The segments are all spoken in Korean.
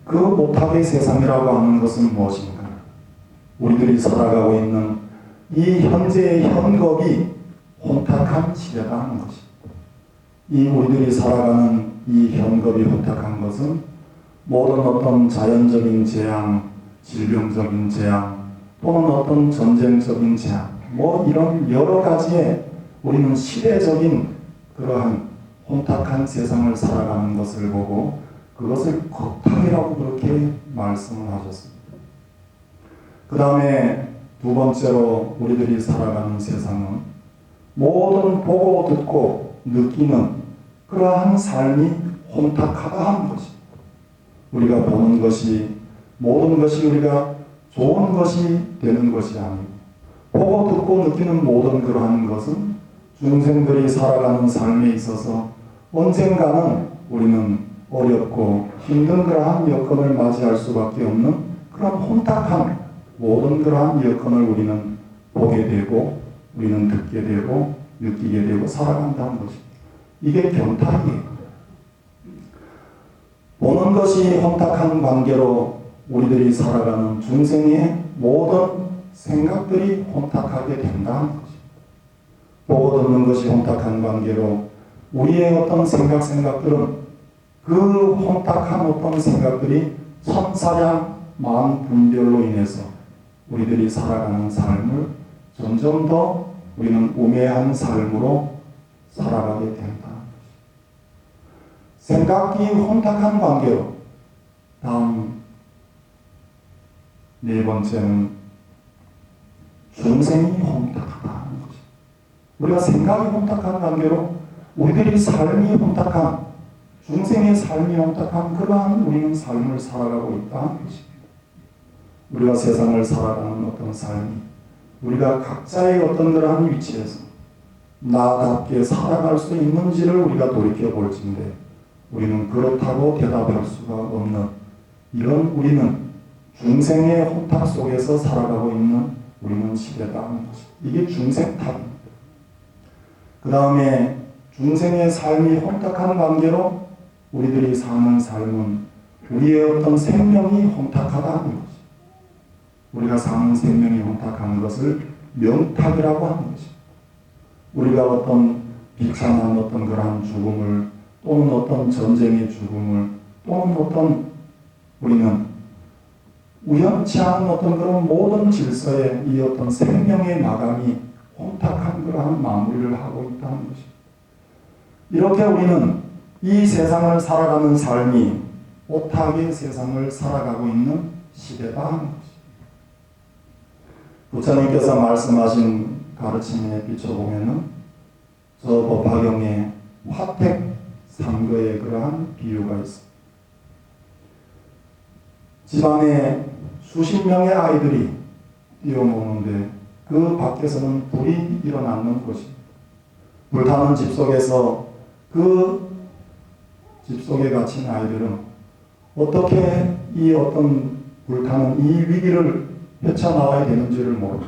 그 오탁의 세상이라고 하는 것은 무엇인가? 우리들이 살아가고 있는 이 현재의 현겁이 혼탁한 시대다 하는 것입니다. 이 우리들이 살아가는 이 현겁이 혼탁한 것은 모든 어떤 자연적인 재앙, 질병적인 재앙, 또는 어떤 전쟁적인 재앙, 이런 여러 가지의 우리는 시대적인 그러한 혼탁한 세상을 살아가는 것을 보고 그것을 거탁이라고 그렇게 말씀을 하셨습니다. 그 다음에 두 번째로 우리들이 살아가는 세상은 모든 보고 듣고 느끼는 그러한 삶이 혼탁하다 하는 것입니다. 우리가 보는 것이 모든 것이 우리가 좋은 것이 되는 것이 아니고 보고 듣고 느끼는 모든 그러한 것은 중생들이 살아가는 삶에 있어서 언젠가는 우리는 어렵고 힘든 그러한 여건을 맞이할 수밖에 없는 그런 혼탁한 모든 그러한 여건을 우리는 보게 되고 우리는 듣게 되고 느끼게 되고 살아간다는 것입니다. 이게 견탁이에요. 보는 것이 혼탁한 관계로 우리들이 살아가는 중생의 모든 생각들이 혼탁하게 된다는 것입니다. 보고 듣는 것이 혼탁한 관계로 우리의 어떤 생각들은 그 혼탁한 어떤 생각들이 천사량 만분별로 인해서 우리들이 살아가는 삶을 점점 더 우리는 우매한 삶으로 살아가게 된다. 생각이 혼탁한 관계로 다음 네 번째는 중생이 혼탁하다는 것입니다. 우리가 생각이 혼탁한 관계로 우리들이 삶이 혼탁한 중생의 삶이 혼탁한 그러한 우리는 삶을 살아가고 있다는 것입니다. 우리가 세상을 살아가는 어떤 삶이 우리가 각자의 어떤 그러한 위치에서 나답게 살아갈 수 있는지를 우리가 돌이켜 볼진데 우리는 그렇다고 대답할 수가 없는 이런 우리는 중생의 혼탁 속에서 살아가고 있는 우리는 시대다는 것입니다. 이게 중생탑입니다. 그 다음에 중생의 삶이 혼탁한 관계로 우리들이 사는 삶은 우리의 어떤 생명이 혼탁하다는 것입니다. 우리가 사는 생명이 혼탁한 것을 명탁이라고 하는 것입니다. 우리가 어떤 비참한 어떤 그러한 죽음을 또는 어떤 전쟁의 죽음을 또는 어떤 우리는 우연치 않은 어떤 그런 모든 질서에 이 어떤 생명의 마감이 혼탁한 그러한 마무리를 하고 있다는 것입니다. 이렇게 우리는 이 세상을 살아가는 삶이 오탁의 세상을 살아가고 있는 시대다 하는 것입니다. 부처님께서 말씀하신 가르침에 비춰보면은 저 법화경에 화택 상거의 그러한 비유가 있습니다. 집안에 수십 명의 아이들이 뛰어노는데 그 밖에서는 불이 일어나는 것입니다. 불타는 집 속에서 그 집 속에 갇힌 아이들은 어떻게 이 어떤 불타는 이 위기를 헤쳐나와야 되는지를 모르고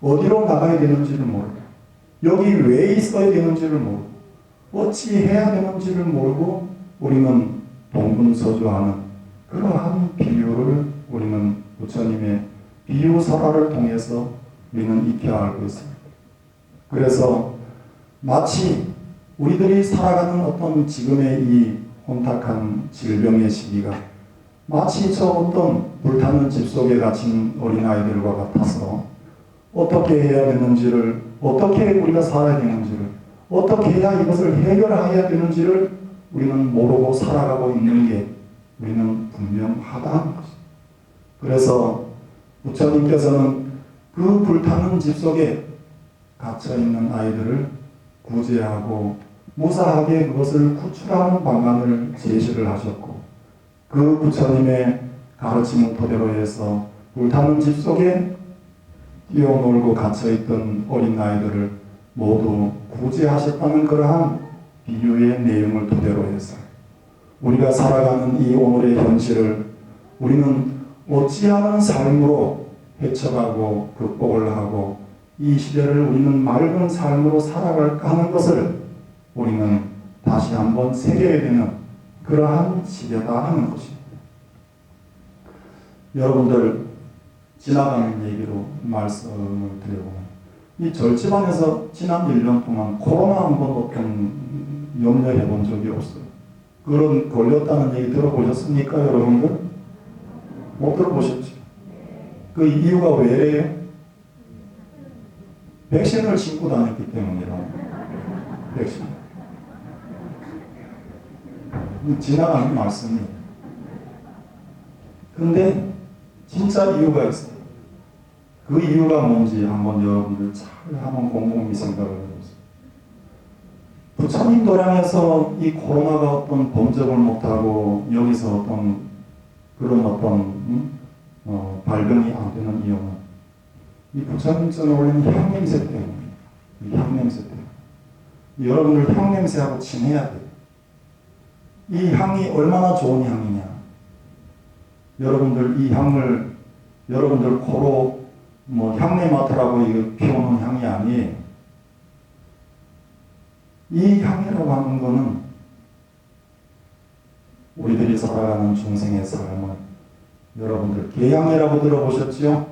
어디로 나가야 되는지를 모르고 여기 왜 있어야 되는지를 모르고 어찌 해야 되는지를 모르고 우리는 동분서주하는 그러한 비유를 우리는 부처님의 비유설화를 통해서 우리는 익혀 알고 있습니다. 그래서 마치 우리들이 살아가는 어떤 지금의 이 혼탁한 질병의 시기가 마치 저 어떤 불타는 집 속에 갇힌 어린아이들과 같아서 어떻게 해야 되는지를 어떻게 우리가 살아야 되는지를 어떻게 해야 이것을 해결해야 되는지를 우리는 모르고 살아가고 있는 게 우리는 분명하다는 것입니다. 그래서 부처님께서는 그 불타는 집 속에 갇혀있는 아이들을 구제하고 무사하게 그것을 구출하는 방안을 제시를 하셨고 그 부처님의 가르침을 토대로 해서 불타는 집 속에 뛰어놀고 갇혀있던 어린 아이들을 모두 구제하셨다는 그러한 비유의 내용을 토대로 해서 우리가 살아가는 이 오늘의 현실을 우리는 어찌하는 삶으로 헤쳐가고 극복을 하고 이 시대를 우리는 맑은 삶으로 살아갈까 하는 것을 우리는 다시 한번 새겨야 되는 그러한 시대다 하는 것입니다. 여러분들 지나가는 얘기로 말씀을 드려보면 이 절집안에서 지난 1년 동안 코로나 한 번도 염려해 본 적이 없어요. 그런 걸렸다는 얘기 들어보셨습니까, 여러분들? 못 들어보셨죠? 그 이유가 왜래요? 백신을 신고 다녔기 때문이라. 백신. 지나가는 말씀이에요. 근데 진짜 이유가 있어요. 그 이유가 뭔지 한번 여러분들 잘 한번 곰곰이 생각을 해보세요. 부처님 도량에서 이 코로나가 어떤 범접을 못하고 여기서 어떤 그런 발병이 안 되는 이유는 이 부처님전에 올리는 향냄새 때문입니다. 이 향냄새 때문에. 여러분들 향냄새하고 친해야 돼요. 이 향이 얼마나 좋은 향이냐. 여러분들 이 향을 여러분들 코로 향내 맡으라고 이거 피우는 향이 아니에요. 이 향이라고 하는 거는 우리들이 살아가는 중생의 삶을 여러분들 개향이라고 들어보셨죠?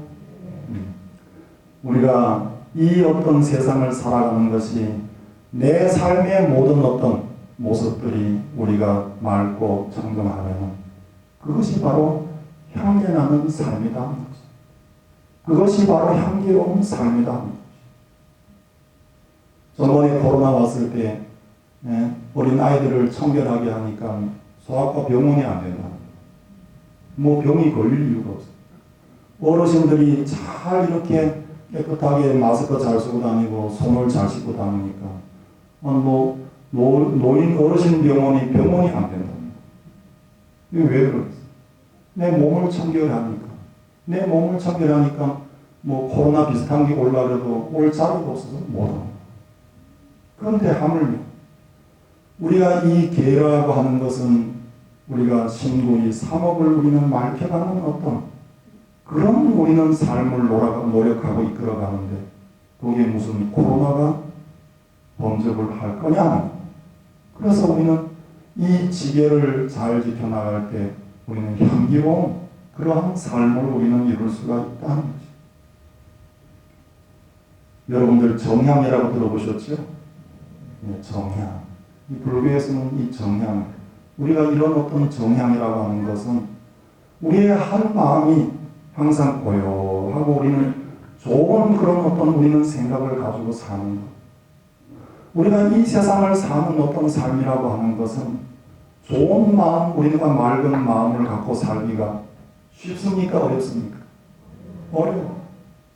우리가 이 어떤 세상을 살아가는 것이 내 삶의 모든 어떤 모습들이 우리가 맑고 청정하면 그것이 바로 향기나는 삶이다. 그것이 바로 향기로운 삶이다. 저번에 코로나 왔을 때 어린 아이들을 청결하게 하니까 소아과 병원이 안 된다. 병이 걸릴 이유가 없어요. 어르신들이 잘 이렇게 깨끗하게 마스크 잘 쓰고 다니고 손을 잘 씻고 다니니까 노인 어르신 병원이 안 된다. 이게 왜 그러겠어요? 내 몸을 청결하니까. 내 몸을 청결하니까 코로나 비슷한 게 올라그래도 올 자리도 없어서 못합니다. 그런데 하물며 우리가 이 계라고 하는 것은 우리가 신구이 삼업을 우리는 맑혀가는 어떤 그런 우리는 삶을 노력하고 이끌어가는데 그게 무슨 코로나가 범접을 할 거냐. 그래서 우리는 이 지계를 잘 지켜나갈 때 우리는 향기로운 그러한 삶을 우리는 이룰 수가 있다는 거죠. 여러분들 정향이라고 들어보셨죠? 네, 정향. 이 불교에서는 이 정향, 우리가 이런 어떤 정향이라고 하는 것은 우리의 한 마음이 항상 고요하고 우리는 좋은 그런 어떤 우리는 생각을 가지고 사는 것. 우리가 이 세상을 사는 어떤 삶이라고 하는 것은 좋은 마음, 우리가 맑은 마음을 갖고 살기가 쉽습니까? 어렵습니까? 어려워.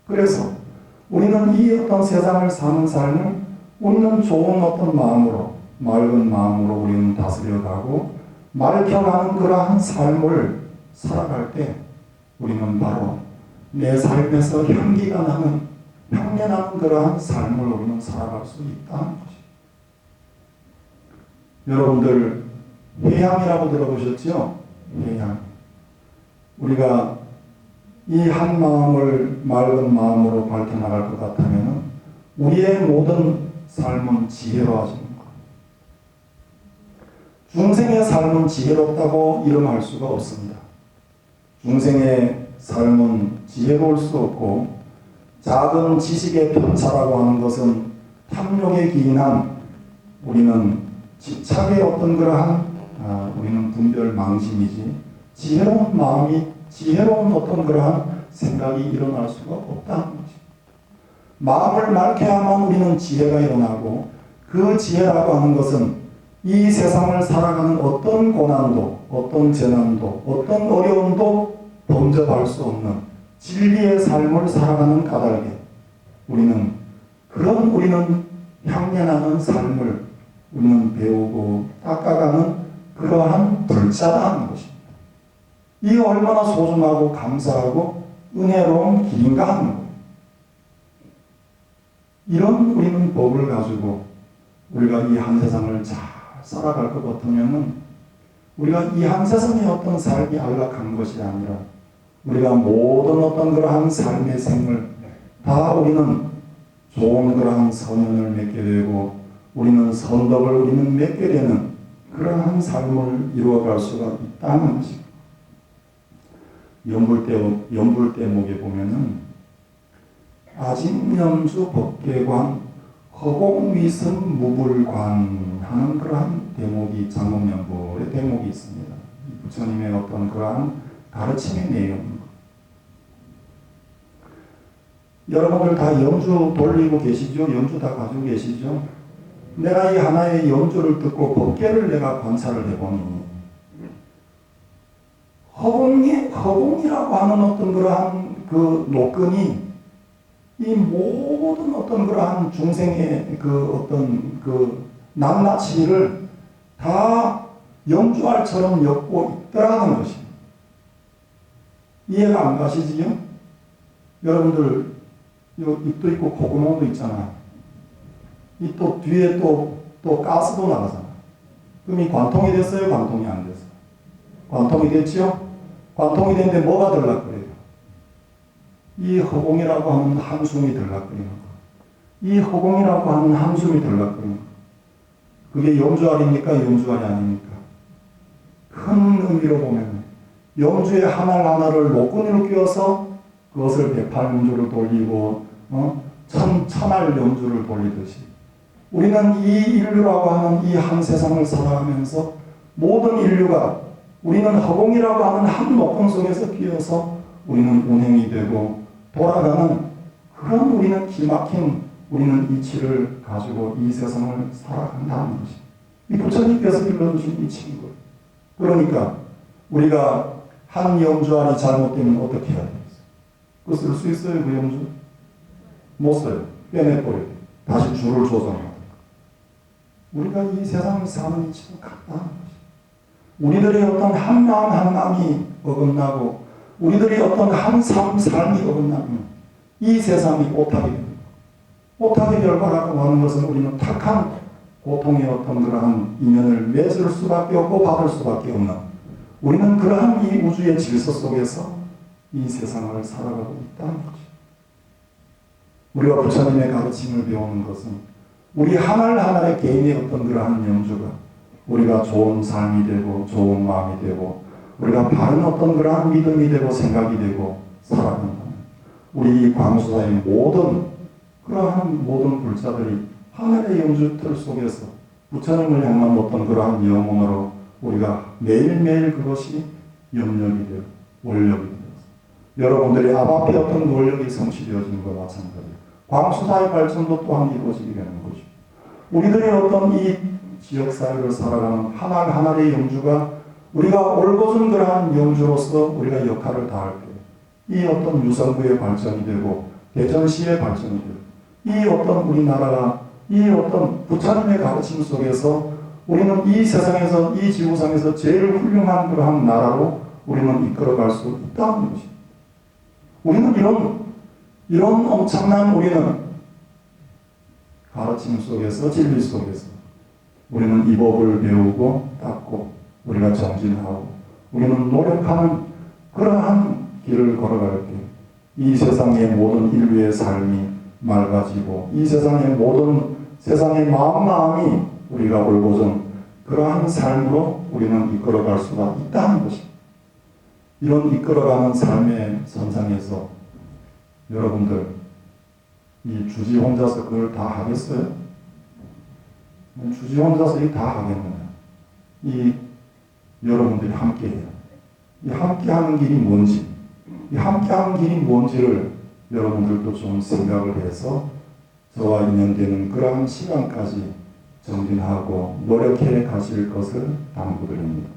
그래서 우리는 이 어떤 세상을 사는 삶을 우리는 좋은 어떤 마음으로, 맑은 마음으로 우리는 다스려가고 맑혀가는 그러한 삶을 살아갈 때 우리는 바로 내 삶에서 향기가 나는, 향내나는 그러한 삶을 우리는 살아갈 수 있다는 것이. 여러분들 회향이라고 들어보셨죠? 회향. 우리가 이 한 마음을 맑은 마음으로 밝혀나갈 것 같으면 우리의 모든 삶은 지혜로워지는 것. 중생의 삶은 지혜롭다고 이름할 수가 없습니다. 중생의 삶은 지혜로울 수 없고 작은 지식의 편차라고 하는 것은 탐욕에 기인한 우리는 집착의 어떤 그러한 우리는 분별 망심이지 지혜로운 마음이 지혜로운 어떤 그러한 생각이 일어날 수가 없다는 것입니다. 마음을 맑혀야만 우리는 지혜가 일어나고 그 지혜라고 하는 것은 이 세상을 살아가는 어떤 고난도 어떤 재난도 어떤 어려움도 범접할 수 없는 진리의 삶을 살아가는 까닭에 우리는 향내나는 삶을 우리는 배우고 닦아가는 그러한 불자라는 것입니다. 이 얼마나 소중하고 감사하고 은혜로운 길인가 하는 거예요. 이런 우리는 법을 가지고 우리가 이 한 세상을 잘 살아갈 것 같으면은 우리가 이 한 세상의 어떤 삶이 안락한 것이 아니라 우리가 모든 어떤 그러한 삶의 생을 다 우리는 좋은 그러한 선연을 맺게 되고 우리는 선덕을 우리는 맺게 되는 그러한 삶을 이루어갈 수가 있다는 것입니다. 연불 대목에 보면은 아진연주 법계관 허공위선 무불관 하는 그러한 대목이 장엄연불의 대목이 있습니다. 부처님의 어떤 그러한 가르침의 내용입니다. 여러분들 다 연주 돌리고 계시죠? 연주 다 가지고 계시죠? 내가 이 하나의 연주를 듣고 법계를 내가 관찰을 해보니 허공이라고 하는 어떤 그러한 그 노끈이 이 모든 어떤 그러한 중생의 그 어떤 그 낱낱이를 다 영주알처럼 엮고 있더라는 것입니다. 이해가 안 가시지요? 여러분들 입도 있고 콧구멍도 있잖아요. 이 또 뒤에 또 가스도 나가잖아요. 그럼 이 관통이 됐어요? 관통이 안 됐어요? 관통이 됐죠? 관통이 됐는데 뭐가 들락거려요? 이 허공이라고 하는 한숨이 들락거리는 거. 이 허공이라고 하는 한숨이 들락거리는 거. 그게 영주알입니까? 영주알이 아닙니까? 큰 의미로 보면 영주의 하나하나를 노끈으로 끼워서 그것을 108연주를 돌리고 천알 연주를 돌리듯이 우리는 이 인류라고 하는 이 한 세상을 살아가면서 모든 인류가 우리는 허공이라고 하는 한 노끈 속에서 끼어서 우리는 운행이 되고 돌아가는 그런 우리는 기막힌 우리는 이치를 가지고 이 세상을 살아간다는 것이 이 부처님께서 일러주신 이치인 거예요. 그러니까 우리가 한 영주알이 잘못되면 어떻게 해야 되겠어요? 그거 쓸 수 있어요? 그 영주? 못 써요. 빼내버려요. 다시 줄을 조정해야 돼요. 우리가 이 세상을 사는 이치도 같다는 것이 우리들의 어떤 한 마음 한 마음이 어긋나고 우리들이 어떤 한 삶이 어긋나면 이 세상이 오타게 됩니다. 오타게 결과라고 하는 것은 우리는 탁한 고통의 어떤 그러한 인연을 맺을 수밖에 없고 받을 수밖에 없는 우리는 그러한 이 우주의 질서 속에서 이 세상을 살아가고 있다는 것이죠. 우리가 부처님의 가르침을 배우는 것은 우리 하나하나의 개인의 어떤 그러한 영주가 우리가 좋은 삶이 되고 좋은 마음이 되고 우리가 바른 어떤 그러한 믿음이 되고 생각이 되고 살아간다면 우리 광수사의 모든 그러한 모든 불자들이 하늘의 영주틀 속에서 부처님을 향한 어떤 그러한 영혼으로 우리가 매일매일 그것이 염력이 되고 원력이 되어서 여러분들이 앞에 어떤 원력이 성취되어지는 것과 마찬가지예요. 광수사의 발전도 또한 이루어지게 되는 것이죠. 우리들의 어떤 이 지역사회를 살아가는 하나하나의 영주가 우리가 올곧은 그러한 영주로서 우리가 역할을 다할 때 이 어떤 유성구의 발전이 되고 대전시의 발전이 되고 이 어떤 우리나라가 이 어떤 부처님의 가르침 속에서 우리는 이 세상에서 이 지구상에서 제일 훌륭한 그러한 나라로 우리는 이끌어갈 수 있다는 것입니다. 우리는 이런 엄청난 우리는 가르침 속에서 진리 속에서 우리는 이 법을 배우고 닦고 우리가 정진하고 우리는 노력하는 그러한 길을 걸어갈 때 이 세상의 모든 인류의 삶이 맑아지고 이 세상의 모든 세상의 마음이 우리가 올곧은 그러한 삶으로 우리는 이끌어갈 수가 있다는 것입니다. 이런 이끌어가는 삶의 선상에서 여러분들 이 주지 혼자서 그걸 다 하겠어요? 주지 혼자서 이거 다 하겠느냐? 이 여러분들이 함께 해요. 이 함께 하는 길이 뭔지, 이 함께 하는 길이 뭔지를 여러분들도 좀 생각을 해서 저와 인연되는 그러한 시간까지 정진하고 노력해 가실 것을 당부드립니다.